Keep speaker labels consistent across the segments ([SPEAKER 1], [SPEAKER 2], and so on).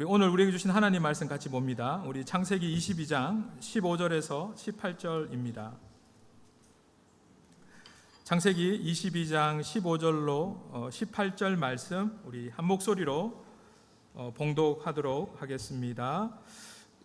[SPEAKER 1] 오늘 우리에게 주신 하나님 말씀 같이 봅니다. 우리 창세기 22장 15절에서 18절입니다. 창세기 22장 15절로 18절 말씀 우리 한 목소리로 봉독하도록 하겠습니다.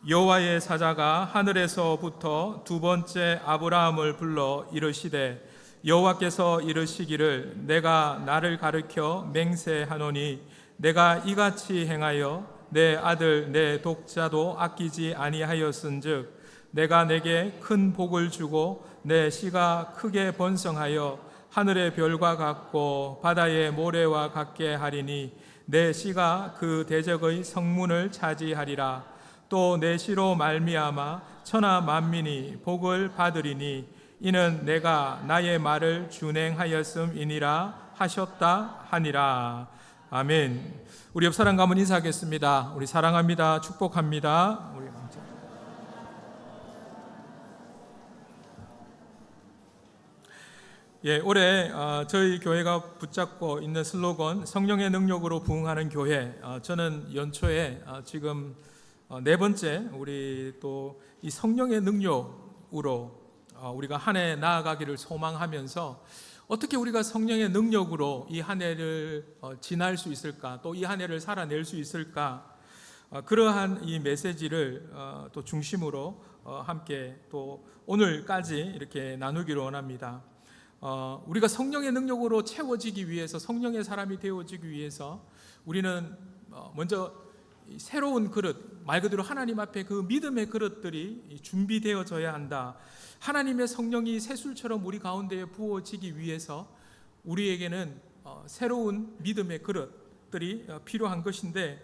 [SPEAKER 1] 여호와의 사자가 하늘에서부터 두 번째 아브라함을 불러 이르시되 여호와께서 이르시기를 내가 나를 가르쳐 맹세하노니 내가 이같이 행하여 내 아들 내 독자도 아끼지 아니하였은즉 내가 내게 큰 복을 주고 내 씨가 크게 번성하여 하늘의 별과 같고 바다의 모래와 같게 하리니 내 씨가 그 대적의 성문을 차지하리라. 또 내 씨로 말미암아 천하 만민이 복을 받으리니 이는 내가 나의 말을 준행하였음이니라 하셨다 하니라. 아멘. 우리 옆 사람 가면 인사하겠습니다. 우리 사랑합니다. 축복합니다. 우리 올해 저희 교회가 붙잡고 있는 슬로건 성령의 능력으로 부흥하는 교회. 저는 연초에 지금 네 번째 우리 또 이 성령의 능력으로 우리가 한 해 나아가기를 소망하면서 어떻게 우리가 성령의 능력으로 이 한 해를 지날 수 있을까, 또 이 한 해를 살아낼 수 있을까, 그러한 이 메시지를 또 중심으로 함께 또 오늘까지 이렇게 나누기를 원합니다. 우리가 성령의 능력으로 채워지기 위해서, 성령의 사람이 되어지기 위해서 우리는 먼저 새로운 그릇, 말 그대로 하나님 앞에 그 믿음의 그릇들이 준비되어져야 한다. 하나님의 성령이 새술처럼 우리 가운데에 부어지기 위해서 우리에게는 새로운 믿음의 그릇들이 필요한 것인데,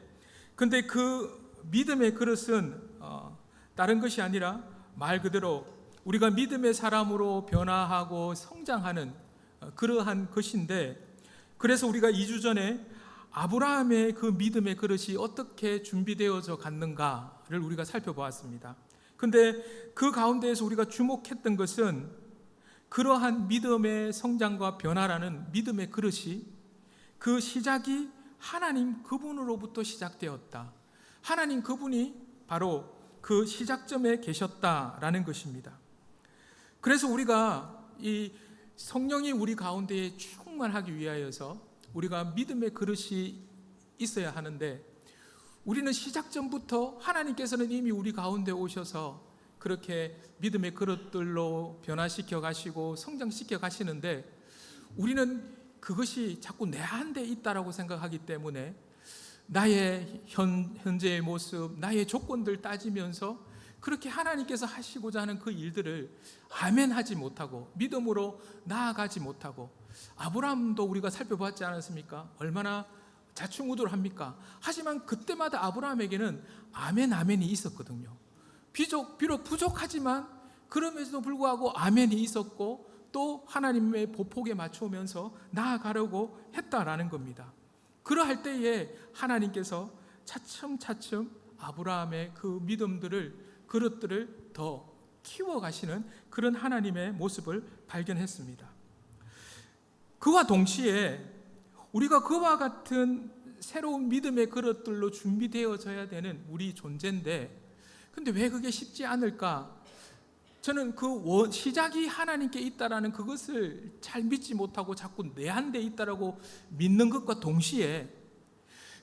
[SPEAKER 1] 근데 그 믿음의 그릇은 다른 것이 아니라 말 그대로 우리가 믿음의 사람으로 변화하고 성장하는 그러한 것인데, 그래서 우리가 2주 전에 아브라함의 그 믿음의 그릇이 어떻게 준비되어져 갔는가를 우리가 살펴보았습니다. 근데 그 가운데에서 우리가 주목했던 것은 그러한 믿음의 성장과 변화라는 믿음의 그릇이 그 시작이 하나님 그분으로부터 시작되었다. 하나님 그분이 바로 그 시작점에 계셨다라는 것입니다. 그래서 우리가 이 성령이 우리 가운데에 충만하기 위하여서 우리가 믿음의 그릇이 있어야 하는데, 우리는 시작점부터 하나님께서는 이미 우리 가운데 오셔서 그렇게 믿음의 그릇들로 변화시켜 가시고 성장시켜 가시는데, 우리는 그것이 자꾸 내 한데 있다라고 생각하기 때문에 나의 현재의 모습, 나의 조건들 따지면서 그렇게 하나님께서 하시고자 하는 그 일들을 아멘하지 못하고 믿음으로 나아가지 못하고, 아브라함도 우리가 살펴봤지 않았습니까? 얼마나 자충우돌합니까? 하지만 그때마다 아브라함에게는 아멘이 있었거든요. 비록 부족하지만 그럼에도 불구하고 아멘이 있었고, 또 하나님의 보폭에 맞추면서 나아가려고 했다라는 겁니다. 그러할 때에 하나님께서 차츰차츰 아브라함의 그 믿음들을, 그릇들을 더 키워가시는 그런 하나님의 모습을 발견했습니다. 그와 동시에 우리가 그와 같은 새로운 믿음의 그릇들로 준비되어져야 되는 우리 존재인데, 근데 왜 그게 쉽지 않을까? 저는 그 시작이 하나님께 있다라는 그것을 잘 믿지 못하고 자꾸 내 한데 있다라고 믿는 것과 동시에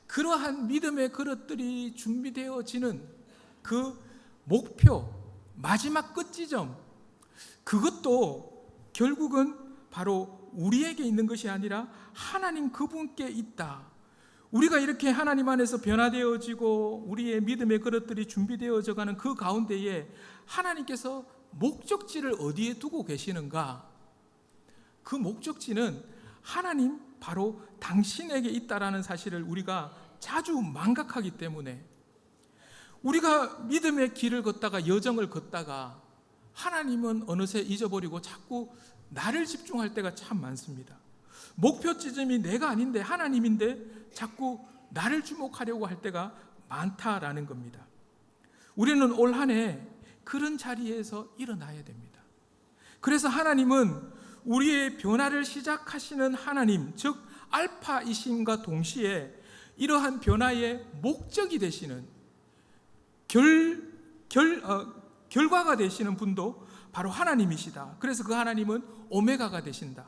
[SPEAKER 1] 그러한 믿음의 그릇들이 준비되어지는 그 목표, 마지막 끝지점, 그것도 결국은 바로 우리에게 있는 것이 아니라 하나님 그분께 있다. 우리가 이렇게 하나님 안에서 변화되어지고 우리의 믿음의 그릇들이 준비되어져 가는 그 가운데에 하나님께서 목적지를 어디에 두고 계시는가? 그 목적지는 하나님 바로 당신에게 있다라는 사실을 우리가 자주 망각하기 때문에, 우리가 믿음의 길을 걷다가, 여정을 걷다가 하나님은 어느새 잊어버리고 자꾸 나를 집중할 때가 참 많습니다. 목표 지점이 내가 아닌데 하나님인데 자꾸 나를 주목하려고 할 때가 많다라는 겁니다. 우리는 올 한 해 그런 자리에서 일어나야 됩니다. 그래서 하나님은 우리의 변화를 시작하시는 하나님, 즉 알파이심과 동시에 이러한 변화의 목적이 되시는 결과가 되시는 분도 바로 하나님이시다. 그래서 그 하나님은 오메가가 되신다.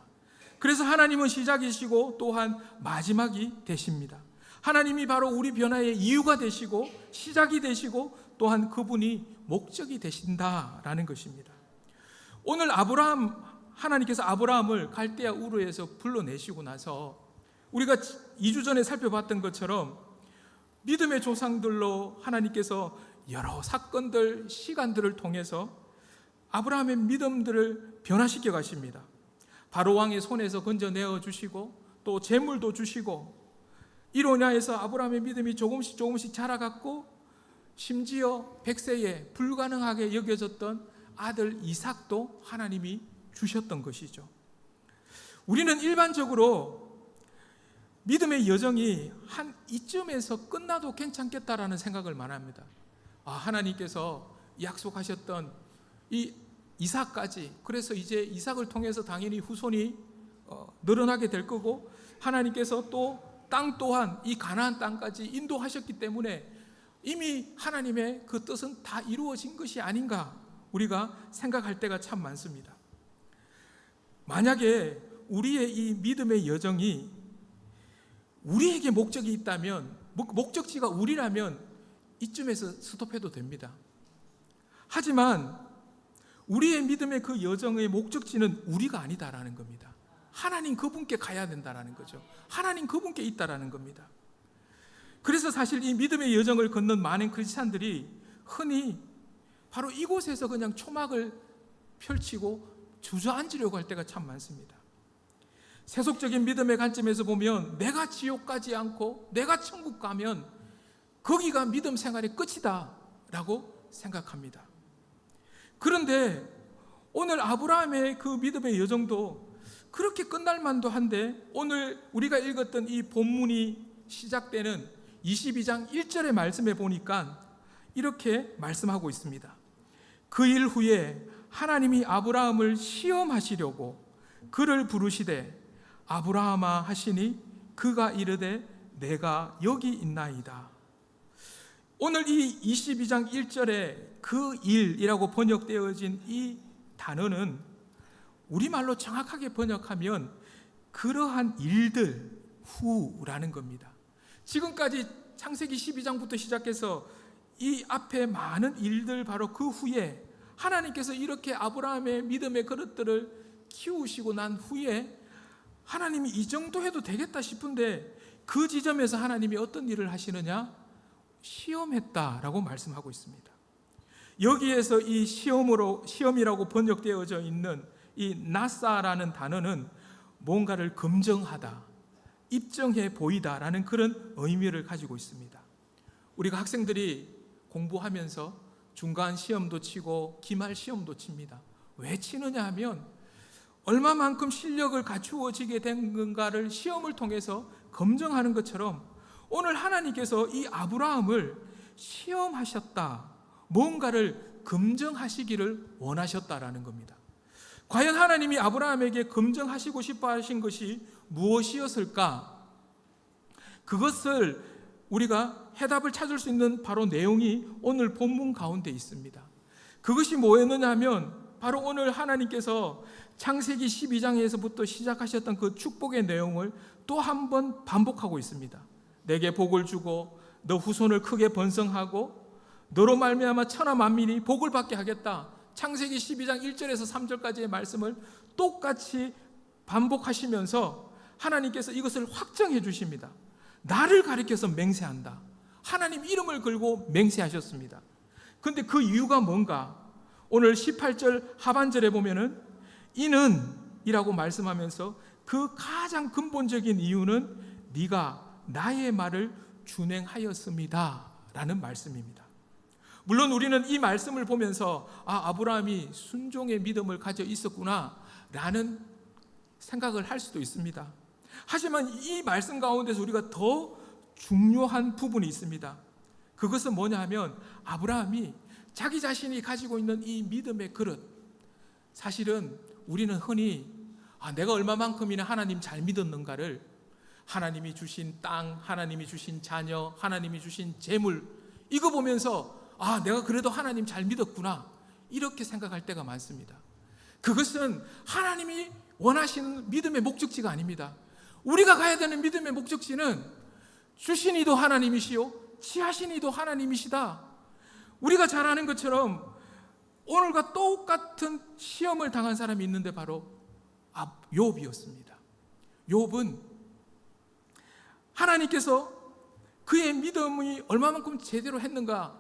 [SPEAKER 1] 그래서 하나님은 시작이시고 또한 마지막이 되십니다. 하나님이 바로 우리 변화의 이유가 되시고 시작이 되시고 또한 그분이 목적이 되신다라는 것입니다. 오늘 하나님께서 아브라함을 갈대아 우르에서 불러내시고 나서 우리가 2주 전에 살펴봤던 것처럼 믿음의 조상들로 하나님께서 여러 사건들, 시간들을 통해서 아브라함의 믿음들을 변화시켜 가십니다. 바로 왕의 손에서 건져내어 주시고 또 재물도 주시고 이로 인하여서 아브라함의 믿음이 조금씩 자라갔고 심지어 100세에 불가능하게 여겨졌던 아들 이삭도 하나님이 주셨던 것이죠. 우리는 일반적으로 믿음의 여정이 한 이쯤에서 끝나도 괜찮겠다라는 생각을 많이 합니다. 하나님께서 약속하셨던 이 이삭까지, 그래서 이제 이삭을 통해서 당연히 후손이 늘어나게 될 거고 하나님께서 또 땅 또한 이 가나안 땅까지 인도하셨기 때문에 이미 하나님의 그 뜻은 다 이루어진 것이 아닌가 우리가 생각할 때가 참 많습니다. 만약에 우리의 이 믿음의 여정이 우리에게 목적이 있다면, 목적지가 우리라면 이쯤에서 스톱해도 됩니다. 하지만 우리의 믿음의 그 여정의 목적지는 우리가 아니다라는 겁니다. 하나님 그분께 가야 된다라는 거죠. 하나님 그분께 있다라는 겁니다. 그래서 사실 이 믿음의 여정을 걷는 많은 크리스찬들이 흔히 바로 이곳에서 그냥 초막을 펼치고 주저앉으려고 할 때가 참 많습니다. 세속적인 믿음의 관점에서 보면 내가 지옥 가지 않고 내가 천국 가면 거기가 믿음 생활의 끝이다 라고 생각합니다. 그런데 오늘 아브라함의 그 믿음의 여정도 그렇게 끝날 만도 한데 오늘 우리가 읽었던 이 본문이 시작되는 22장 1절의 말씀에 보니까 이렇게 말씀하고 있습니다. 그 일 후에 하나님이 아브라함을 시험하시려고 그를 부르시되 아브라함아 하시니 그가 이르되 내가 여기 있나이다. 오늘 이 22장 1절에 그 일이라고 번역되어진 이 단어는 우리말로 정확하게 번역하면 그러한 일들 후라는 겁니다. 지금까지 창세기 12장부터 시작해서 이 앞에 많은 일들 바로 그 후에 하나님께서 이렇게 아브라함의 믿음의 그릇들을 키우시고 난 후에 하나님이 이 정도 해도 되겠다 싶은데 그 지점에서 하나님이 어떤 일을 하시느냐? 시험했다라고 말씀하고 있습니다. 여기에서 이 시험이라고 번역되어져 있는 이 나사라는 단어는 뭔가를 검증하다, 입증해 보이다라는 그런 의미를 가지고 있습니다. 우리가 학생들이 공부하면서 중간 시험도 치고 기말 시험도 칩니다. 왜 치느냐 하면 얼마만큼 실력을 갖추어지게 된 건가를 시험을 통해서 검증하는 것처럼 오늘 하나님께서 이 아브라함을 시험하셨다, 뭔가를 검증하시기를 원하셨다라는 겁니다. 과연 하나님이 아브라함에게 검증하시고 싶어 하신 것이 무엇이었을까? 그것을 우리가 해답을 찾을 수 있는 바로 내용이 오늘 본문 가운데 있습니다. 그것이 뭐였느냐 하면 바로 오늘 하나님께서 창세기 12장에서부터 시작하셨던 그 축복의 내용을 또 한 번 반복하고 있습니다. 내게 복을 주고 너 후손을 크게 번성하고 너로 말미암아 천하 만민이 복을 받게 하겠다. 창세기 12장 1절에서 3절까지의 말씀을 똑같이 반복하시면서 하나님께서 이것을 확정해 주십니다. 나를 가리켜서 맹세한다. 하나님 이름을 걸고 맹세하셨습니다. 그런데 그 이유가 뭔가? 오늘 18절 하반절에 보면은 이는 이라고 말씀하면서 그 가장 근본적인 이유는 네가 나의 말을 준행하였습니다 라는 말씀입니다. 물론 우리는 이 말씀을 보면서 아브라함이 순종의 믿음을 가져 있었구나 라는 생각을 할 수도 있습니다. 하지만 이 말씀 가운데서 우리가 더 중요한 부분이 있습니다. 그것은 뭐냐 하면 아브라함이 자기 자신이 가지고 있는 이 믿음의 그릇, 사실은 우리는 흔히 내가 얼마만큼이나 하나님 잘 믿었는가를 하나님이 주신 땅, 하나님이 주신 자녀, 하나님이 주신 재물, 이거 보면서 내가 그래도 하나님 잘 믿었구나, 이렇게 생각할 때가 많습니다. 그것은 하나님이 원하시는 믿음의 목적지가 아닙니다. 우리가 가야 되는 믿음의 목적지는 주신 이도 하나님이시요 취하신 이도 하나님이시다. 우리가 잘 아는 것처럼 오늘과 똑같은 시험을 당한 사람이 있는데 바로 욥이었습니다. 욥은 하나님께서 그의 믿음이 얼마만큼 제대로 했는가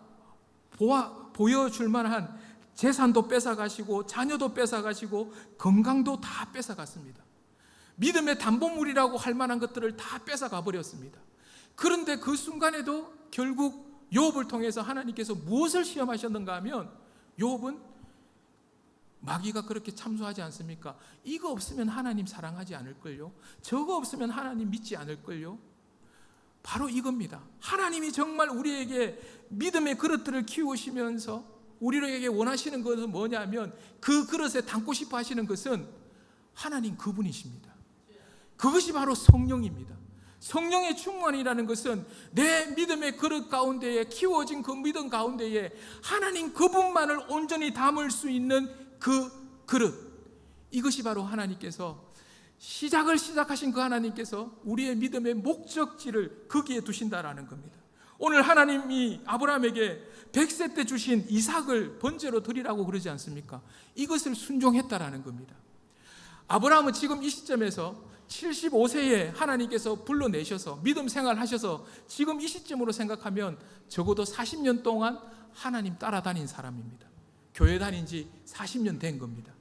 [SPEAKER 1] 보여줄 만한 재산도 뺏어가시고 자녀도 뺏어가시고 건강도 다 뺏어갔습니다. 믿음의 담보물이라고 할 만한 것들을 다 뺏어가 버렸습니다. 그런데 그 순간에도 결국 욥을 통해서 하나님께서 무엇을 시험하셨는가 하면, 욥은 마귀가 그렇게 참소하지 않습니까? 이거 없으면 하나님 사랑하지 않을걸요? 저거 없으면 하나님 믿지 않을걸요? 바로 이겁니다. 하나님이 정말 우리에게 믿음의 그릇들을 키우시면서 우리에게 원하시는 것은 뭐냐면, 그 그릇에 담고 싶어 하시는 것은 하나님 그분이십니다. 그것이 바로 성령입니다. 성령의 충만이라는 것은 내 믿음의 그릇 가운데에, 키워진 그 믿음 가운데에 하나님 그분만을 온전히 담을 수 있는 그 그릇, 이것이 바로 하나님께서 시작하신 그 하나님께서 우리의 믿음의 목적지를 거기에 두신다라는 겁니다. 오늘 하나님이 아브라함에게 100세 때 주신 이삭을 번제로 드리라고 그러지 않습니까? 이것을 순종했다라는 겁니다. 아브라함은 지금 이 시점에서 75세에 하나님께서 불러내셔서 믿음 생활하셔서 지금 이 시점으로 생각하면 적어도 40년 동안 하나님 따라다닌 사람입니다. 교회 다닌 지 40년 된 겁니다.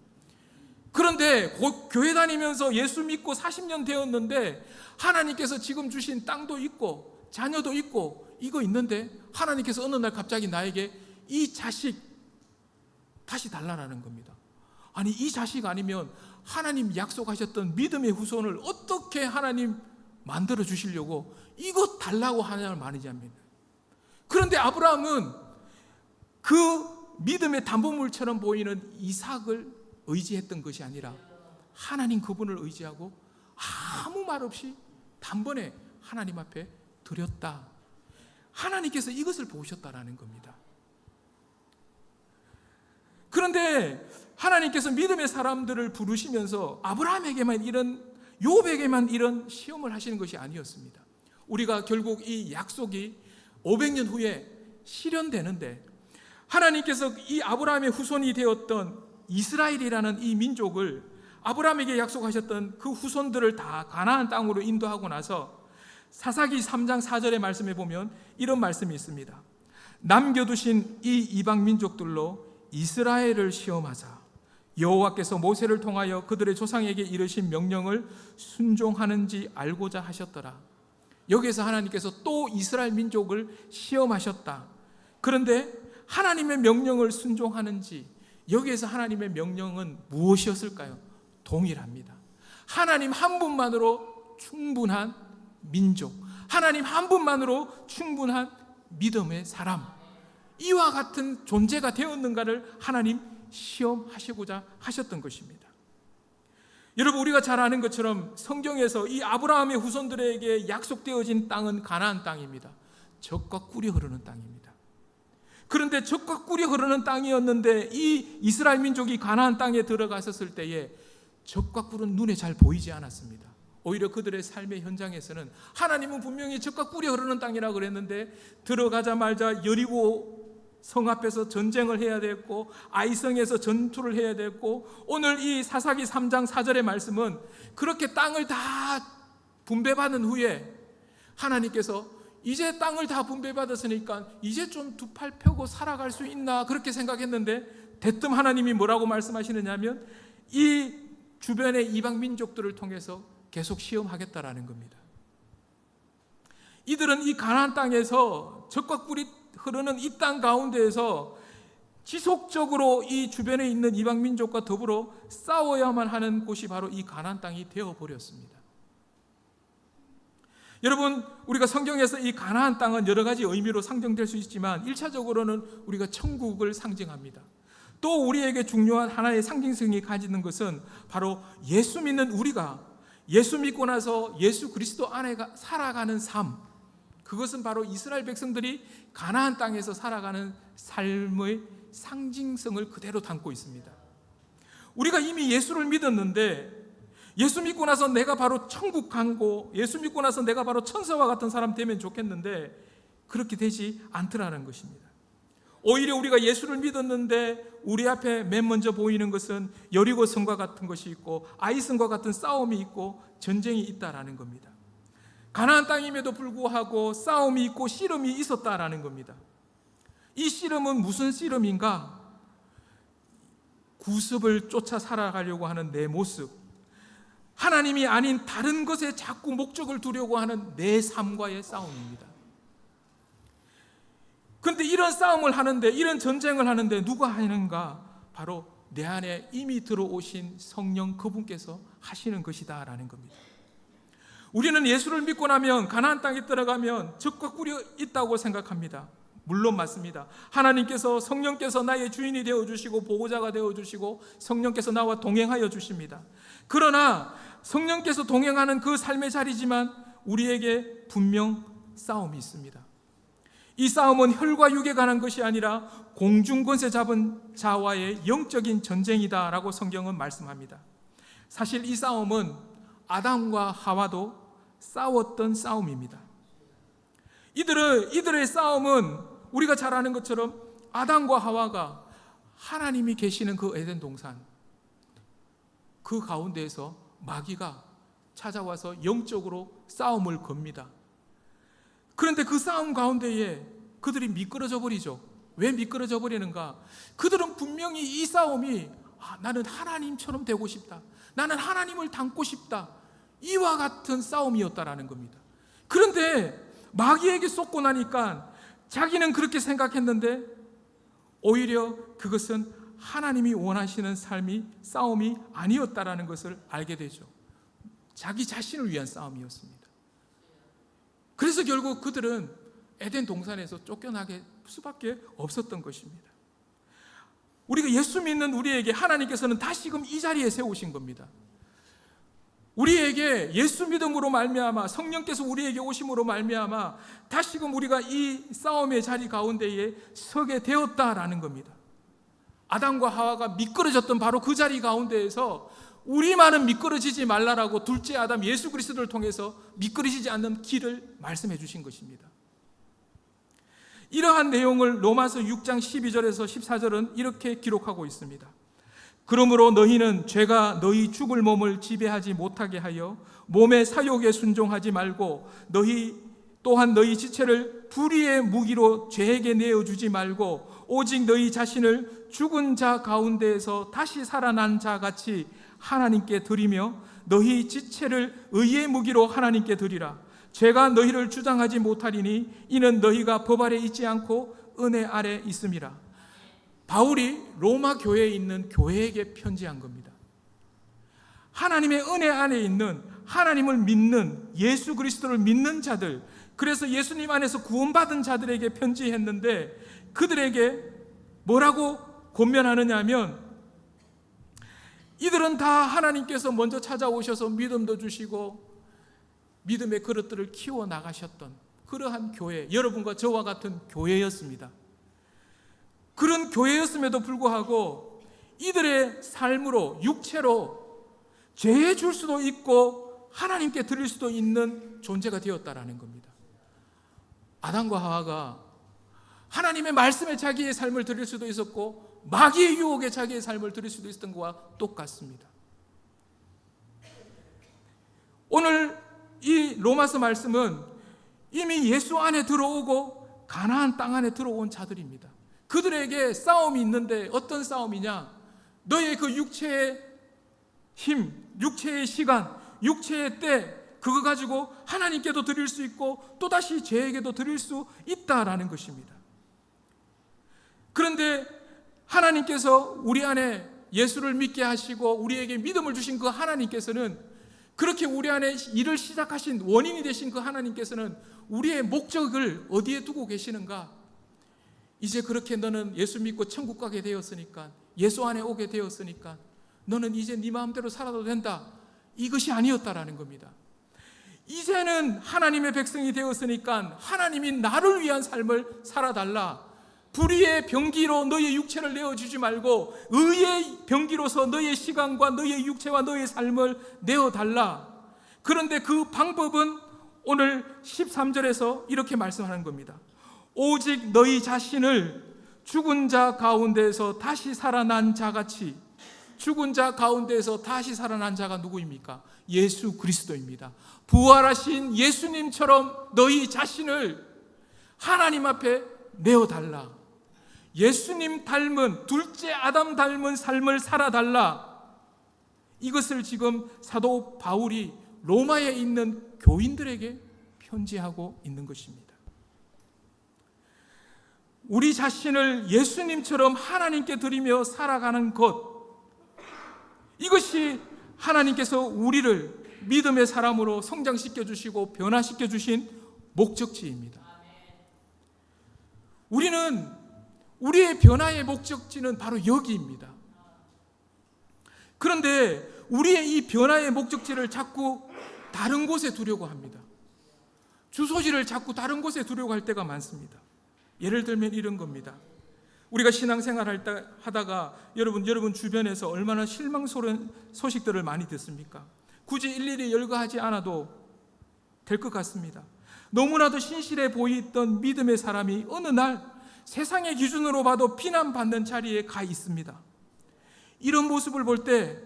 [SPEAKER 1] 그런데 교회 다니면서 예수 믿고 40년 되었는데 하나님께서 지금 주신 땅도 있고 자녀도 있고 이거 있는데, 하나님께서 어느 날 갑자기 나에게 이 자식 다시 달라라는 겁니다. 아니, 이 자식 아니면 하나님 약속하셨던 믿음의 후손을 어떻게 하나님 만들어 주시려고 이거 달라고 하냐는 말이냐면, 그런데 아브라함은 그 믿음의 담보물처럼 보이는 이삭을 의지했던 것이 아니라 하나님 그분을 의지하고 아무 말 없이 단번에 하나님 앞에 드렸다. 하나님께서 이것을 보셨다라는 겁니다. 그런데 하나님께서 믿음의 사람들을 부르시면서 아브라함에게만 이런, 욥에게만 이런 시험을 하시는 것이 아니었습니다. 우리가 결국 이 약속이 500년 후에 실현되는데, 하나님께서 이 아브라함의 후손이 되었던 이스라엘이라는 이 민족을, 아브라함에게 약속하셨던 그 후손들을 다 가나안 땅으로 인도하고 나서 사사기 3장 4절의 말씀에 보면 이런 말씀이 있습니다. 남겨두신 이 이방 민족들로 이스라엘을 시험하자. 여호와께서 모세를 통하여 그들의 조상에게 이르신 명령을 순종하는지 알고자 하셨더라. 여기에서 하나님께서 또 이스라엘 민족을 시험하셨다. 그런데 하나님의 명령을 순종하는지, 여기에서 하나님의 명령은 무엇이었을까요? 동일합니다. 하나님 한 분만으로 충분한 민족, 하나님 한 분만으로 충분한 믿음의 사람, 이와 같은 존재가 되었는가를 하나님 시험하시고자 하셨던 것입니다. 여러분, 우리가 잘 아는 것처럼 성경에서 이 아브라함의 후손들에게 약속되어진 땅은 가나안 땅입니다. 젖과 꿀이 흐르는 땅입니다. 그런데 젖과 꿀이 흐르는 땅이었는데 이 이스라엘 민족이 가나안 땅에 들어갔었을 때에 젖과 꿀은 눈에 잘 보이지 않았습니다. 오히려 그들의 삶의 현장에서는 하나님은 분명히 젖과 꿀이 흐르는 땅이라고 그랬는데, 들어가자마자 여리고 성 앞에서 전쟁을 해야 됐고, 아이성에서 전투를 해야 됐고, 오늘 이 사사기 3장 4절의 말씀은 그렇게 땅을 다 분배받은 후에 하나님께서 이제 땅을 다 분배받았으니까 이제 좀 두 팔 펴고 살아갈 수 있나 그렇게 생각했는데, 대뜸 하나님이 뭐라고 말씀하시느냐면 이 주변의 이방 민족들을 통해서 계속 시험하겠다라는 겁니다. 이들은 이 가나안 땅에서 젖과 꿀이 흐르는 이 땅 가운데에서 지속적으로 이 주변에 있는 이방 민족과 더불어 싸워야만 하는 곳이 바로 이 가나안 땅이 되어버렸습니다. 여러분, 우리가 성경에서 이 가나안 땅은 여러 가지 의미로 상정될 수 있지만 1차적으로는 우리가 천국을 상징합니다. 또 우리에게 중요한 하나의 상징성이 가지는 것은 바로 예수 믿는 우리가 예수 믿고 나서 예수 그리스도 안에 살아가는 삶, 그것은 바로 이스라엘 백성들이 가나안 땅에서 살아가는 삶의 상징성을 그대로 담고 있습니다. 우리가 이미 예수를 믿었는데, 예수 믿고 나서 내가 바로 천국 간고, 예수 믿고 나서 내가 바로 천사와 같은 사람 되면 좋겠는데 그렇게 되지 않더라는 것입니다. 오히려 우리가 예수를 믿었는데 우리 앞에 맨 먼저 보이는 것은 여리고 성과 같은 것이 있고 아이성과 같은 싸움이 있고 전쟁이 있다라는 겁니다. 가나안 땅임에도 불구하고 싸움이 있고 씨름이 있었다라는 겁니다. 이 씨름은 무슨 씨름인가? 구습을 쫓아 살아가려고 하는 내 모습, 하나님이 아닌 다른 것에 자꾸 목적을 두려고 하는 내 삶과의 싸움입니다. 그런데 이런 싸움을 하는데, 이런 전쟁을 하는데 누가 하는가? 바로 내 안에 이미 들어오신 성령 그분께서 하시는 것이다 라는 겁니다. 우리는 예수를 믿고 나면 가나안 땅에 들어가면 적과 꿀이 있다고 생각합니다. 물론 맞습니다. 하나님께서, 성령께서 나의 주인이 되어주시고 보호자가 되어주시고 성령께서 나와 동행하여 주십니다. 그러나 성령께서 동행하는 그 삶의 자리지만 우리에게 분명 싸움이 있습니다. 이 싸움은 혈과 육에 관한 것이 아니라 공중권세 잡은 자와의 영적인 전쟁이다라고 성경은 말씀합니다. 사실 이 싸움은 아담과 하와도 싸웠던 싸움입니다. 이들의 싸움은 우리가 잘 아는 것처럼 아담과 하와가 하나님이 계시는 그 에덴 동산, 그 가운데에서 마귀가 찾아와서 영적으로 싸움을 겁니다. 그런데 그 싸움 가운데에 그들이 미끄러져 버리죠. 왜 미끄러져 버리는가? 그들은 분명히 이 싸움이 나는 하나님처럼 되고 싶다, 나는 하나님을 닮고 싶다, 이와 같은 싸움이었다라는 겁니다. 그런데 마귀에게 쏟고 나니까 자기는 그렇게 생각했는데 오히려 그것은 하나님이 원하시는 싸움이 아니었다라는 것을 알게 되죠. 자기 자신을 위한 싸움이었습니다. 그래서 결국 그들은 에덴 동산에서 쫓겨나게 수밖에 없었던 것입니다. 우리가 예수 믿는 우리에게 하나님께서는 다시금 이 자리에 세우신 겁니다. 우리에게 예수 믿음으로 말미암아, 성령께서 우리에게 오심으로 말미암아 다시금 우리가 이 싸움의 자리 가운데에 서게 되었다라는 겁니다. 아담과 하와가 미끄러졌던 바로 그 자리 가운데에서 우리만은 미끄러지지 말라라고 둘째 아담 예수 그리스도를 통해서 미끄러지지 않는 길을 말씀해 주신 것입니다. 이러한 내용을 로마서 6장 12절에서 14절은 이렇게 기록하고 있습니다. 그러므로 너희는 죄가 너희 죽을 몸을 지배하지 못하게 하여 몸의 사욕에 순종하지 말고 너희 또한 너희 지체를 불의의 무기로 죄에게 내어주지 말고 오직 너희 자신을 죽은 자 가운데에서 다시 살아난 자 같이 하나님께 드리며 너희 지체를 의의 무기로 하나님께 드리라. 죄가 너희를 주장하지 못하리니 이는 너희가 법 아래 있지 않고 은혜 아래 있음이라. 바울이 로마 교회에 있는 교회에게 편지한 겁니다. 하나님의 은혜 안에 있는, 하나님을 믿는, 예수 그리스도를 믿는 자들, 그래서 예수님 안에서 구원받은 자들에게 편지했는데 그들에게 뭐라고 권면하느냐 하면, 이들은 다 하나님께서 먼저 찾아오셔서 믿음도 주시고 믿음의 그릇들을 키워 나가셨던 그러한 교회, 여러분과 저와 같은 교회였습니다. 그런 교회였음에도 불구하고 이들의 삶으로, 육체로 죄에 줄 수도 있고 하나님께 드릴 수도 있는 존재가 되었다라는 겁니다. 아담과 하와가 하나님의 말씀에 자기의 삶을 드릴 수도 있었고 마귀의 유혹에 자기의 삶을 드릴 수도 있었던 것과 똑같습니다. 오늘 이 로마서 말씀은 이미 예수 안에 들어오고 가나안 땅 안에 들어온 자들입니다. 그들에게 싸움이 있는데 어떤 싸움이냐? 너의 그 육체의 힘, 육체의 시간, 육체의 때, 그거 가지고 하나님께도 드릴 수 있고 또다시 죄에게도 드릴 수 있다라는 것입니다. 그런데 하나님께서 우리 안에 예수를 믿게 하시고 우리에게 믿음을 주신 그 하나님께서는, 그렇게 우리 안에 일을 시작하신 원인이 되신 그 하나님께서는 우리의 목적을 어디에 두고 계시는가? 이제 그렇게 너는 예수 믿고 천국 가게 되었으니까, 예수 안에 오게 되었으니까 너는 이제 네 마음대로 살아도 된다, 이것이 아니었다라는 겁니다. 이제는 하나님의 백성이 되었으니까 하나님이 나를 위한 삶을 살아달라. 불의의 병기로 너의 육체를 내어주지 말고 의의 병기로서 너의 시간과 너의 육체와 너의 삶을 내어달라. 그런데 그 방법은 오늘 13절에서 이렇게 말씀하는 겁니다. 오직 너희 자신을 죽은 자 가운데에서 다시 살아난 자같이. 죽은 자 가운데에서 다시 살아난 자가 누구입니까? 예수 그리스도입니다. 부활하신 예수님처럼 너희 자신을 하나님 앞에 내어달라. 예수님 닮은, 둘째 아담 닮은 삶을 살아달라. 이것을 지금 사도 바울이 로마에 있는 교인들에게 편지하고 있는 것입니다. 우리 자신을 예수님처럼 하나님께 드리며 살아가는 것, 이것이 하나님께서 우리를 믿음의 사람으로 성장시켜 주시고 변화시켜 주신 목적지입니다. 우리의 변화의 목적지는 바로 여기입니다. 그런데 우리의 이 변화의 목적지를 자꾸 다른 곳에 두려고 합니다. 주소지를 자꾸 다른 곳에 두려고 할 때가 많습니다. 예를 들면 이런 겁니다. 우리가 신앙생활 하다가 여러분 주변에서 얼마나 실망스러운 소식들을 많이 듣습니까? 굳이 일일이 열거하지 않아도 될 것 같습니다. 너무나도 신실해 보이던 믿음의 사람이 어느 날 세상의 기준으로 봐도 비난받는 자리에 가 있습니다. 이런 모습을 볼 때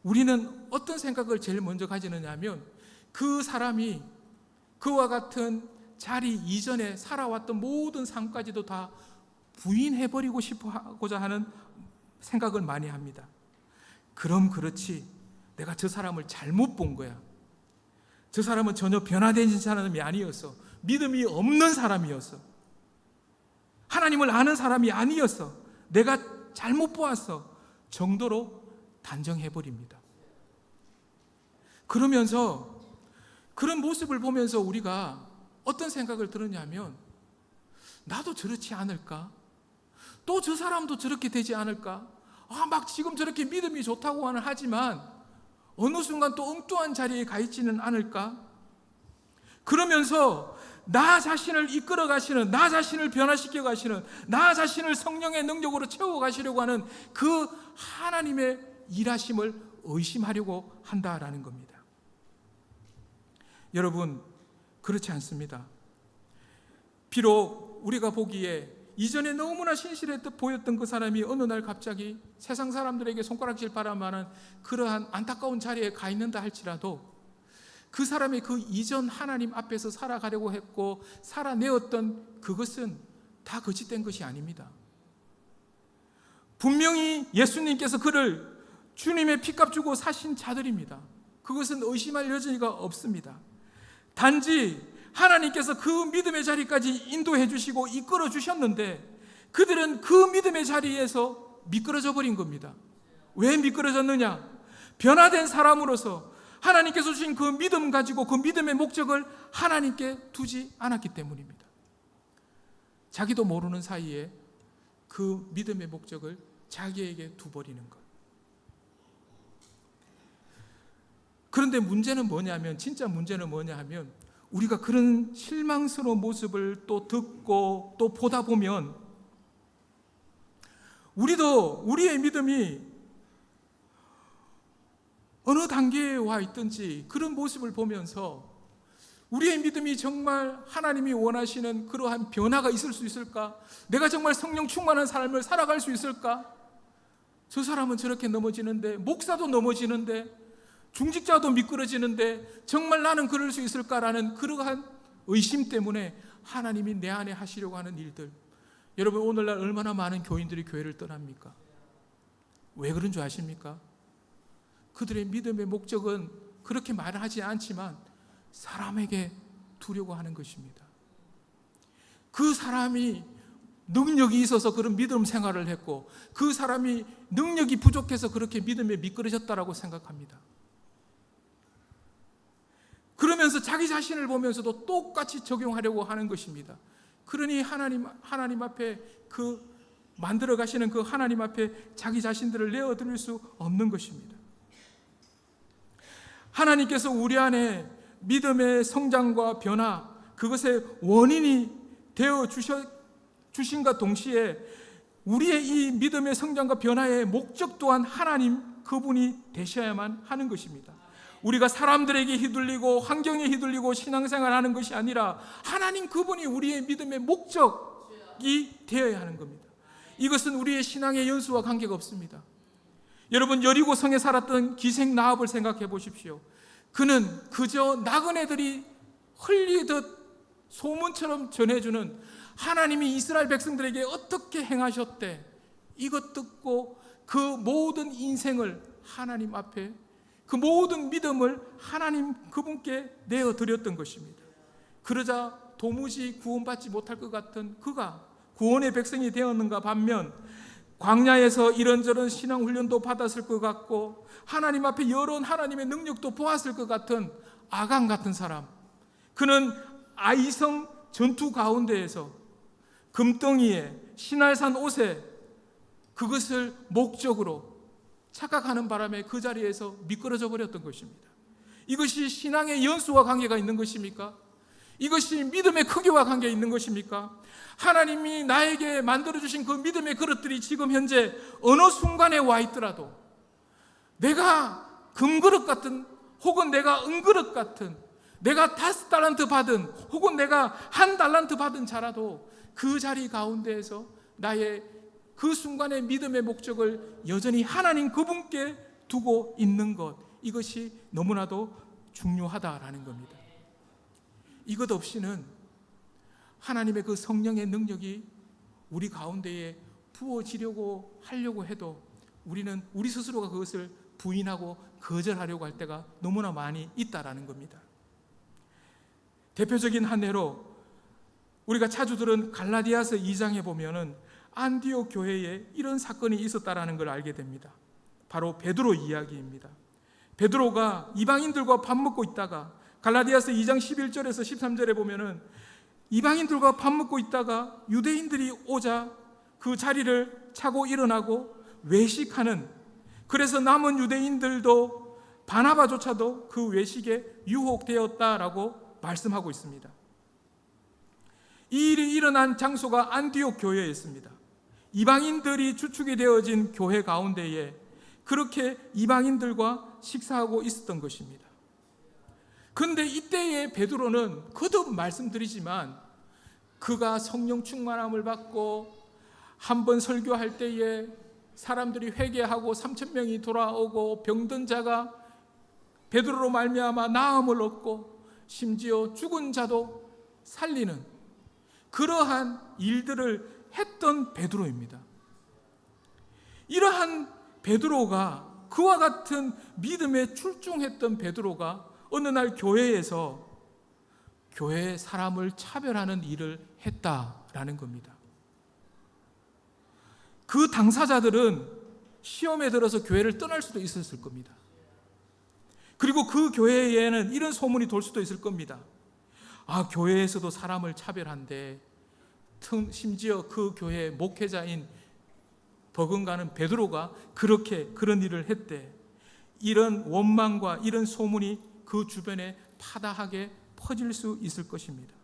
[SPEAKER 1] 우리는 어떤 생각을 제일 먼저 가지느냐 하면 그 사람이 그와 같은 자리 이전에 살아왔던 모든 삶까지도 다 부인해버리고 싶어 하고자 하는 생각을 많이 합니다. 그럼 그렇지, 내가 저 사람을 잘못 본 거야. 저 사람은 전혀 변화된 사람이 아니었어. 믿음이 없는 사람이었어. 하나님을 아는 사람이 아니었어. 내가 잘못 보았어. 정도로 단정해버립니다. 그러면서 그런 모습을 보면서 우리가 어떤 생각을 들었냐면, 나도 저렇지 않을까? 또 저 사람도 저렇게 되지 않을까? 막 지금 저렇게 믿음이 좋다고는 하지만 어느 순간 또 엉뚱한 자리에 가 있지는 않을까? 그러면서 나 자신을 이끌어 가시는, 나 자신을 변화시켜 가시는, 나 자신을 성령의 능력으로 채워 가시려고 하는 그 하나님의 일하심을 의심하려고 한다라는 겁니다. 여러분, 그렇지 않습니다. 비록 우리가 보기에 이전에 너무나 신실해 보였던 그 사람이 어느 날 갑자기 세상 사람들에게 손가락질 바라만한 그러한 안타까운 자리에 가 있는다 할지라도 그 사람이 그 이전 하나님 앞에서 살아가려고 했고 살아내었던 그것은 다 거짓된 것이 아닙니다. 분명히 예수님께서 그를 주님의 피값 주고 사신 자들입니다. 그것은 의심할 여지가 없습니다. 단지 하나님께서 그 믿음의 자리까지 인도해 주시고 이끌어 주셨는데 그들은 그 믿음의 자리에서 미끄러져 버린 겁니다. 왜 미끄러졌느냐? 변화된 사람으로서 하나님께서 주신 그 믿음 가지고 그 믿음의 목적을 하나님께 두지 않았기 때문입니다. 자기도 모르는 사이에 그 믿음의 목적을 자기에게 두버리는 것. 그런데 문제는 뭐냐면, 진짜 문제는 뭐냐 하면, 우리가 그런 실망스러운 모습을 또 듣고 또 보다 보면 우리도 우리의 믿음이 어느 단계에 와 있든지 그런 모습을 보면서 우리의 믿음이 정말 하나님이 원하시는 그러한 변화가 있을 수 있을까? 내가 정말 성령 충만한 삶을 살아갈 수 있을까? 저 사람은 저렇게 넘어지는데, 목사도 넘어지는데, 중직자도 미끄러지는데 정말 나는 그럴 수 있을까라는 그러한 의심 때문에 하나님이 내 안에 하시려고 하는 일들. 여러분, 오늘날 얼마나 많은 교인들이 교회를 떠납니까? 왜 그런 줄 아십니까? 그들의 믿음의 목적은 그렇게 말을 하지 않지만 사람에게 두려고 하는 것입니다. 그 사람이 능력이 있어서 그런 믿음 생활을 했고 그 사람이 능력이 부족해서 그렇게 믿음에 미끄러졌다라고 생각합니다. 그러면서 자기 자신을 보면서도 똑같이 적용하려고 하는 것입니다. 그러니 하나님 앞에 그 만들어 가시는 그 하나님 앞에 자기 자신들을 내어드릴 수 없는 것입니다. 하나님께서 우리 안에 믿음의 성장과 변화, 그것의 원인이 되어 주신과 동시에 우리의 이 믿음의 성장과 변화의 목적 또한 하나님 그분이 되셔야만 하는 것입니다. 우리가 사람들에게 휘둘리고 환경에 휘둘리고 신앙생활하는 것이 아니라 하나님 그분이 우리의 믿음의 목적이 되어야 하는 겁니다. 이것은 우리의 신앙의 연수와 관계가 없습니다. 여러분, 여리고성에 살았던 기생 라합을 생각해 보십시오. 그는 그저 나그네들이 흘리듯 소문처럼 전해주는 하나님이 이스라엘 백성들에게 어떻게 행하셨대, 이것 듣고 그 모든 인생을 하나님 앞에, 그 모든 믿음을 하나님 그분께 내어드렸던 것입니다. 그러자 도무지 구원받지 못할 것 같은 그가 구원의 백성이 되었는가 반면 광야에서 이런저런 신앙훈련도 받았을 것 같고 하나님 앞에 여러 하나님의 능력도 보았을 것 같은 아간 같은 사람, 그는 아이성 전투 가운데에서 금덩이에 신할산 옷에 그것을 목적으로 착각하는 바람에 그 자리에서 미끄러져 버렸던 것입니다. 이것이 신앙의 연수와 관계가 있는 것입니까? 이것이 믿음의 크기와 관계가 있는 것입니까? 하나님이 나에게 만들어주신 그 믿음의 그릇들이 지금 현재 어느 순간에 와 있더라도 내가 금그릇 같은, 혹은 내가 은그릇 같은, 내가 5달란트 받은, 혹은 내가 1달란트 받은 자라도 그 자리 가운데에서 나의 그 순간의 믿음의 목적을 여전히 하나님 그분께 두고 있는 것, 이것이 너무나도 중요하다라는 겁니다. 이것 없이는 하나님의 그 성령의 능력이 우리 가운데에 부어지려고 하려고 해도 우리는 우리 스스로가 그것을 부인하고 거절하려고 할 때가 너무나 많이 있다라는 겁니다. 대표적인 한 예로 우리가 자주 들은 갈라디아서 2장에 보면은 안디옥 교회에 이런 사건이 있었다라는 걸 알게 됩니다. 바로 베드로 이야기입니다. 베드로가 이방인들과 밥 먹고 있다가, 갈라디아서 2장 11절에서 13절에 보면은 이방인들과 밥 먹고 있다가 유대인들이 오자 그 자리를 차고 일어나고 외식하는, 그래서 남은 유대인들도 바나바조차도 그 외식에 유혹되었다라고 말씀하고 있습니다. 이 일이 일어난 장소가 안디옥 교회였습니다. 이방인들이 주축이 되어진 교회 가운데에 그렇게 이방인들과 식사하고 있었던 것입니다. 그런데 이때에 베드로는 거듭 말씀드리지만 그가 성령 충만함을 받고 한번 설교할 때에 사람들이 회개하고 3,000명이 돌아오고 병든 자가 베드로로 말미암아 나음을 얻고 심지어 죽은 자도 살리는 그러한 일들을 했던 베드로입니다. 이러한 베드로가, 그와 같은 믿음에 출중했던 베드로가 어느 날 교회에서 교회의 사람을 차별하는 일을 했다라는 겁니다. 그 당사자들은 시험에 들어서 교회를 떠날 수도 있었을 겁니다. 그리고 그 교회에는 이런 소문이 돌 수도 있을 겁니다. 아, 교회에서도 사람을 차별한대. 심지어 그 교회의 목회자인 버금가는 베드로가 그런 일을 했대. 이런 원망과 이런 소문이 그 주변에 파다하게 퍼질 수 있을 것입니다.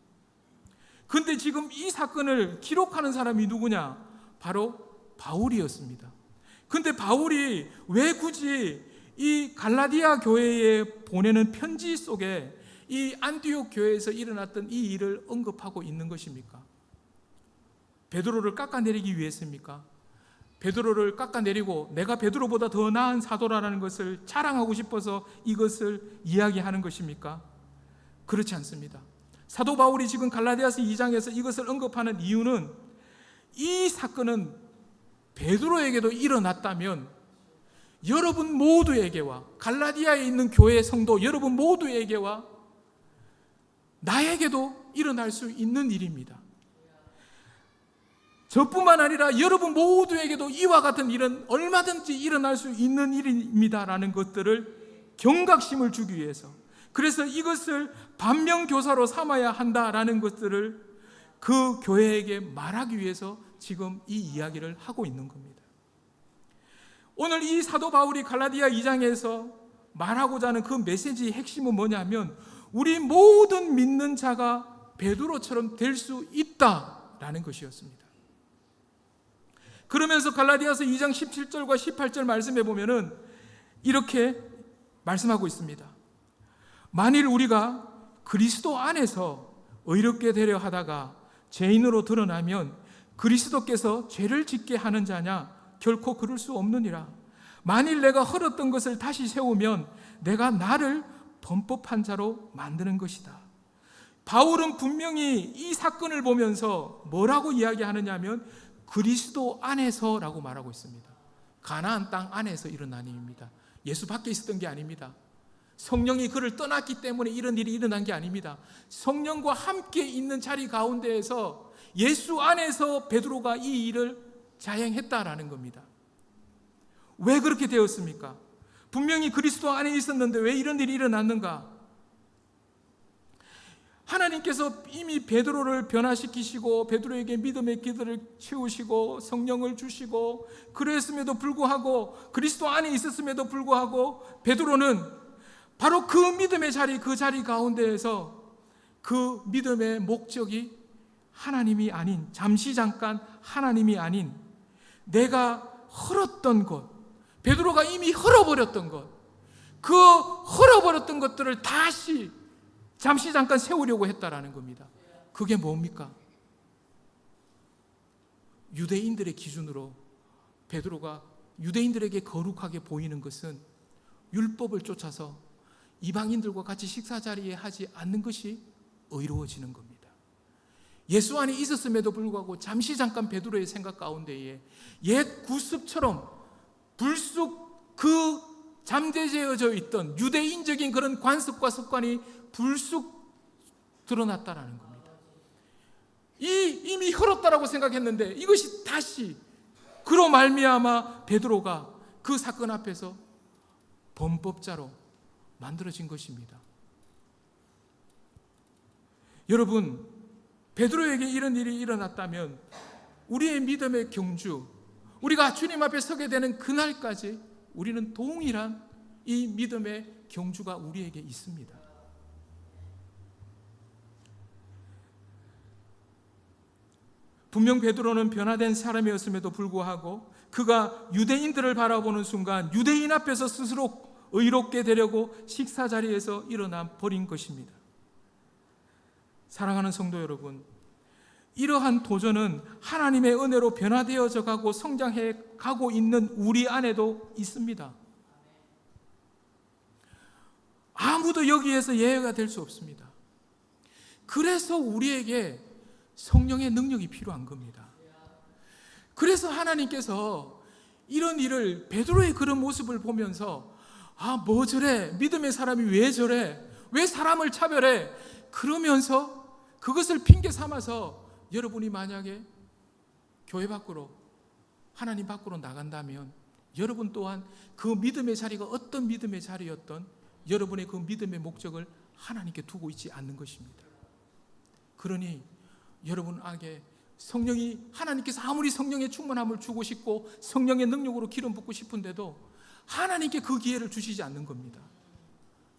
[SPEAKER 1] 그런데 지금 이 사건을 기록하는 사람이 누구냐? 바로 바울이었습니다. 그런데 바울이 왜 굳이 이 갈라디아 교회에 보내는 편지 속에 이 안디옥 교회에서 일어났던 이 일을 언급하고 있는 것입니까? 베드로를 깎아내리기 위해서입니까? 베드로를 깎아내리고 내가 베드로보다 더 나은 사도라는 것을 자랑하고 싶어서 이것을 이야기하는 것입니까? 그렇지 않습니다. 사도 바울이 지금 갈라디아서 2장에서 이것을 언급하는 이유는 이 사건은 베드로에게도 일어났다면 여러분 모두에게와 갈라디아에 있는 교회 성도 여러분 모두에게와 나에게도 일어날 수 있는 일입니다. 저뿐만 아니라 여러분 모두에게도 이와 같은 일은 얼마든지 일어날 수 있는 일입니다라는 것들을 경각심을 주기 위해서, 그래서 이것을 반면교사로 삼아야 한다라는 것들을 그 교회에게 말하기 위해서 지금 이 이야기를 하고 있는 겁니다. 오늘 이 사도 바울이 갈라디아 2장에서 말하고자 하는 그 메시지의 핵심은 뭐냐면 우리 모든 믿는 자가 베드로처럼 될 수 있다라는 것이었습니다. 그러면서 갈라디아서 2장 17절과 18절 말씀해 보면은 이렇게 말씀하고 있습니다. 만일 우리가 그리스도 안에서 의롭게 되려 하다가 죄인으로 드러나면 그리스도께서 죄를 짓게 하는 자냐? 결코 그럴 수 없느니라. 만일 내가 헐었던 것을 다시 세우면 내가 나를 범법한 자로 만드는 것이다. 바울은 분명히 이 사건을 보면서 뭐라고 이야기하느냐 하면 그리스도 안에서라고 말하고 있습니다. 가나안 땅 안에서 일어난 일입니다. 예수 밖에 있었던 게 아닙니다. 성령이 그를 떠났기 때문에 이런 일이 일어난 게 아닙니다. 성령과 함께 있는 자리 가운데에서 예수 안에서 베드로가 이 일을 자행했다라는 겁니다. 왜 그렇게 되었습니까? 분명히 그리스도 안에 있었는데 왜 이런 일이 일어났는가? 하나님께서 이미 베드로를 변화시키시고 베드로에게 믿음의 기도를 채우시고 성령을 주시고 그랬음에도 불구하고 그리스도 안에 있었음에도 불구하고 베드로는 바로 그 믿음의 자리, 그 자리 가운데에서 그 믿음의 목적이 하나님이 아닌, 잠시 잠깐 하나님이 아닌 내가 헐었던 것, 베드로가 이미 헐어버렸던 것, 그 헐어버렸던 것들을 다시 잠시 잠깐 세우려고 했다라는 겁니다. 그게 뭡니까? 유대인들의 기준으로 베드로가 유대인들에게 거룩하게 보이는 것은 율법을 쫓아서 이방인들과 같이 식사 자리에 하지 않는 것이 의로워지는 겁니다. 예수 안에 있었음에도 불구하고 잠시 잠깐 베드로의 생각 가운데에 옛 구습처럼 불쑥 그 잠재되어져 있던 유대인적인 그런 관습과 습관이 불쑥 드러났다라는 겁니다. 이미 헐었다라고 생각했는데 이것이 다시 그로 말미암아 베드로가 그 사건 앞에서 범법자로 만들어진 것입니다. 여러분, 베드로에게 이런 일이 일어났다면 우리의 믿음의 경주, 우리가 주님 앞에 서게 되는 그날까지 우리는 동일한 이 믿음의 경주가 우리에게 있습니다. 분명 베드로는 변화된 사람이었음에도 불구하고 그가 유대인들을 바라보는 순간 유대인 앞에서 스스로 의롭게 되려고 식사 자리에서 일어나 버린 것입니다. 사랑하는 성도 여러분, 이러한 도전은 하나님의 은혜로 변화되어져 가고 성장해 가고 있는 우리 안에도 있습니다. 아무도 여기에서 예외가 될 수 없습니다. 그래서 우리에게 성령의 능력이 필요한 겁니다. 그래서 하나님께서 이런 일을 베드로의 그런 모습을 보면서 뭐 저래? 믿음의 사람이 왜 저래? 왜 사람을 차별해? 그러면서 그것을 핑계 삼아서 여러분이 만약에 교회 밖으로 하나님 밖으로 나간다면 여러분 또한 그 믿음의 자리가 어떤 믿음의 자리였던 여러분의 그 믿음의 목적을 하나님께 두고 있지 않는 것입니다. 그러니 여러분에게 성령이 하나님께서 아무리 성령의 충만함을 주고 싶고 성령의 능력으로 기름 붓고 싶은데도 하나님께 그 기회를 주시지 않는 겁니다.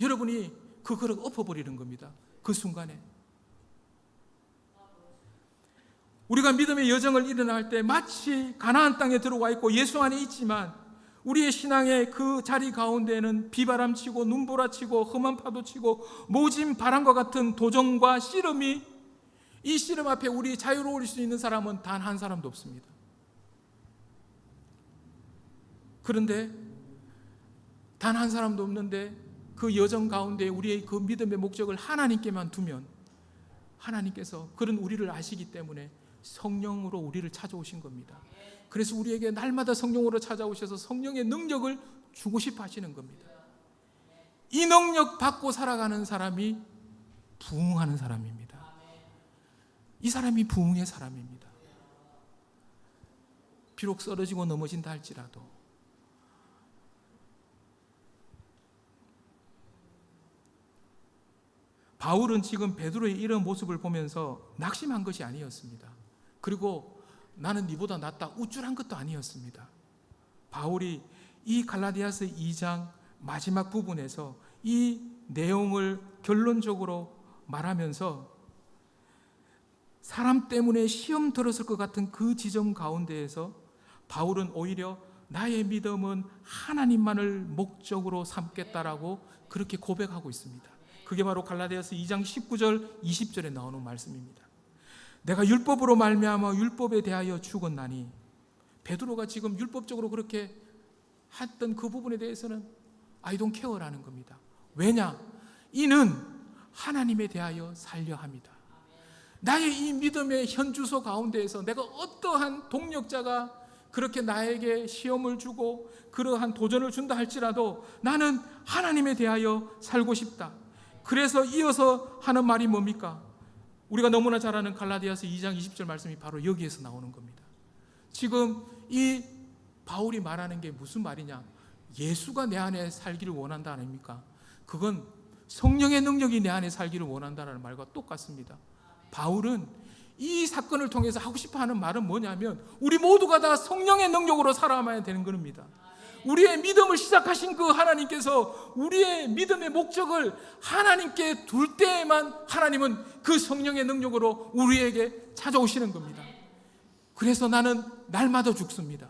[SPEAKER 1] 여러분이 그 그릇 엎어버리는 겁니다. 그 순간에 우리가 믿음의 여정을 일어날 때 마치 가나안 땅에 들어와 있고 예수 안에 있지만 우리의 신앙의 그 자리 가운데에는 비바람 치고 눈보라 치고 험한 파도 치고 모진 바람과 같은 도전과 씨름이 이 씨름 앞에 우리 자유로울 수 있는 사람은 단 한 사람도 없습니다. 그런데 단 한 사람도 없는데 그 여정 가운데 우리의 그 믿음의 목적을 하나님께만 두면 하나님께서 그런 우리를 아시기 때문에 성령으로 우리를 찾아오신 겁니다. 그래서 우리에게 날마다 성령으로 찾아오셔서 성령의 능력을 주고 싶어 하시는 겁니다. 이 능력 받고 살아가는 사람이 부흥하는 사람입니다. 이 사람이 부흥의 사람입니다. 비록 쓰러지고 넘어진다 할지라도 바울은 지금 베드로의 이런 모습을 보면서 낙심한 것이 아니었습니다. 그리고 나는 네보다 낫다 우쭐한 것도 아니었습니다. 바울이 이 갈라디아서 2장 마지막 부분에서 이 내용을 결론적으로 말하면서 사람 때문에 시험 들었을 것 같은 그 지점 가운데에서 바울은 오히려 나의 믿음은 하나님만을 목적으로 삼겠다라고 그렇게 고백하고 있습니다. 그게 바로 갈라디아서 2장 19절 20절에 나오는 말씀입니다. 내가 율법으로 말미암아 율법에 대하여 죽었나니, 베드로가 지금 율법적으로 그렇게 했던 그 부분에 대해서는 I don't care라는 겁니다. 왜냐? 이는 하나님에 대하여 살려 합니다. 나의 이 믿음의 현주소 가운데에서 내가 어떠한 동력자가 그렇게 나에게 시험을 주고 그러한 도전을 준다 할지라도 나는 하나님에 대하여 살고 싶다. 그래서 이어서 하는 말이 뭡니까? 우리가 너무나 잘 아는 갈라디아서 2장 20절 말씀이 바로 여기에서 나오는 겁니다. 지금 이 바울이 말하는 게 무슨 말이냐? 예수가 내 안에 살기를 원한다 아닙니까? 그건 성령의 능력이 내 안에 살기를 원한다는 말과 똑같습니다. 바울은 이 사건을 통해서 하고 싶어 하는 말은 뭐냐면 우리 모두가 다 성령의 능력으로 살아가야 되는 겁니다. 우리의 믿음을 시작하신 그 하나님께서 우리의 믿음의 목적을 하나님께 둘 때에만 하나님은 그 성령의 능력으로 우리에게 찾아오시는 겁니다. 그래서 나는 날마다 죽습니다.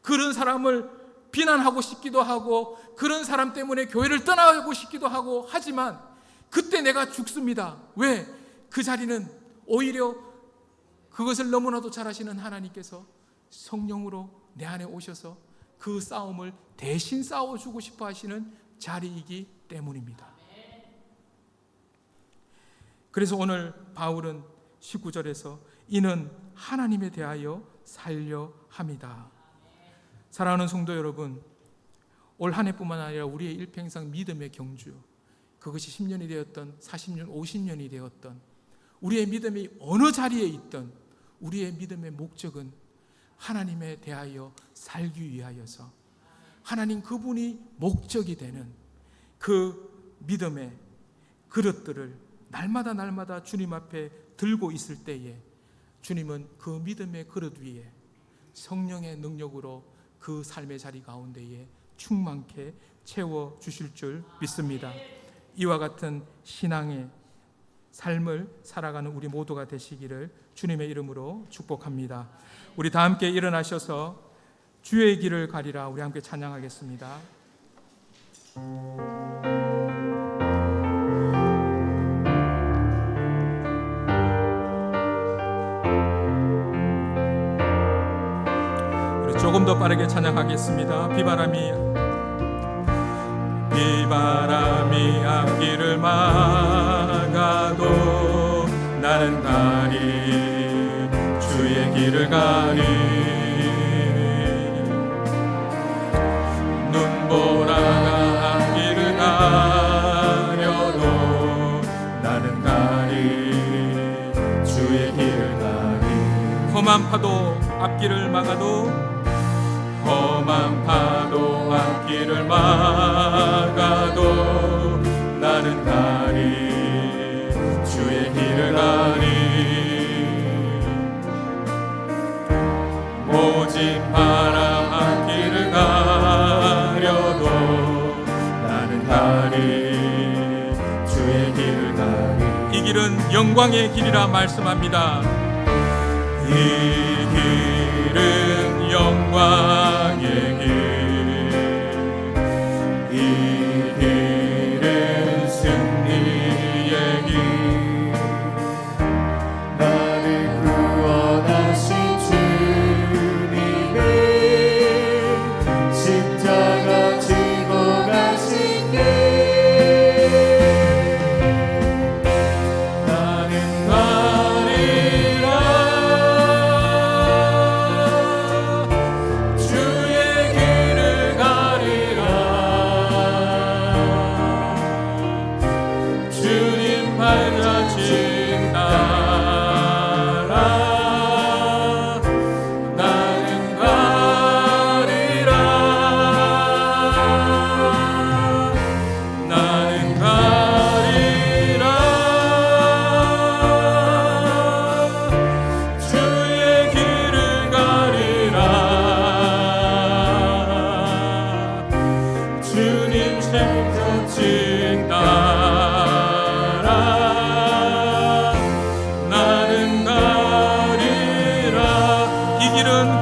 [SPEAKER 1] 그런 사람을 비난하고 싶기도 하고 그런 사람 때문에 교회를 떠나고 싶기도 하고 하지만 그때 내가 죽습니다. 왜? 그 자리는 오히려 그것을 너무나도 잘 아시는 하나님께서 성령으로 내 안에 오셔서 그 싸움을 대신 싸워주고 싶어 하시는 자리이기 때문입니다. 그래서 오늘 바울은 19절에서 이는 하나님에 대하여 살려 합니다. 사랑하는 성도 여러분, 올 한 해뿐만 아니라 우리의 일평생 믿음의 경주, 그것이 10년이 되었던 40년, 50년이 되었던 우리의 믿음이 어느 자리에 있던 우리의 믿음의 목적은 하나님에 대하여 살기 위하여서 하나님 그분이 목적이 되는 그 믿음의 그릇들을 날마다 주님 앞에 들고 있을 때에 주님은 그 믿음의 그릇 위에 성령의 능력으로 그 삶의 자리 가운데에 충만케 채워주실 줄 믿습니다. 이와 같은 신앙의 삶을 살아가는 우리 모두가 되시기를 주님의 이름으로 축복합니다. 우리 다 함께 일어나셔서 주의 길을 가리라 우리 함께 찬양하겠습니다. 우리 조금 더 빠르게 찬양하겠습니다. 비바람이 앞길을 막아도 나는 가리 주의 길을 가리 눈보라가 앞길을 가려도 나는 가리 주의 길을 가리 험한 파도 앞길을 막아도 험한 파도 앞길을 막아도 나는 가리 주의 길을 가리 모진 바람 앞길을 가려도 나는 가리 주의 길을 가리 이 길은 영광의 길이라 말씀합니다. 이 길은 영광의 길, 이 길은 승리의 길, 나를 구원하신 주님의 십자가 지고 가신 길, 나는 가리라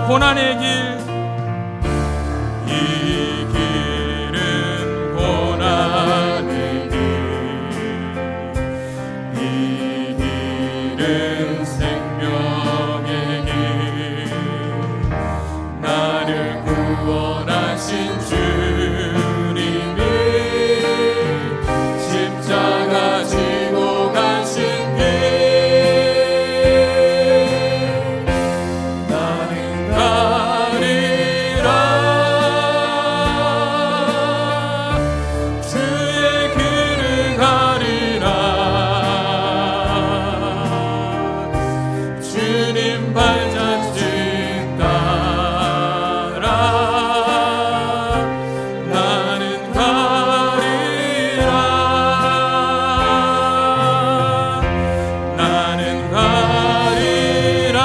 [SPEAKER 1] 고난의 길,
[SPEAKER 2] 이 길은 고난의 길, 이 길은 생명의 길, 나를 구원하신 주님이 십자가 지고 가신 길, 나는 가리라. 주의 길을 가리라. 주님 발자취 따라 나는 가리라. 나는 가리라.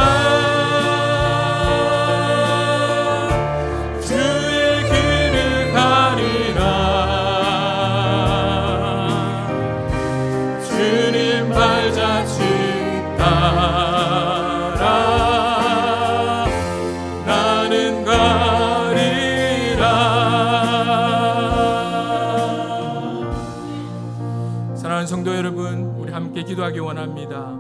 [SPEAKER 2] 주의 길을 가리라. 주님 발자취 따라 나는 가리라.
[SPEAKER 1] 사랑하는 성도 여러분, 우리 함께 기도하기 원합니다.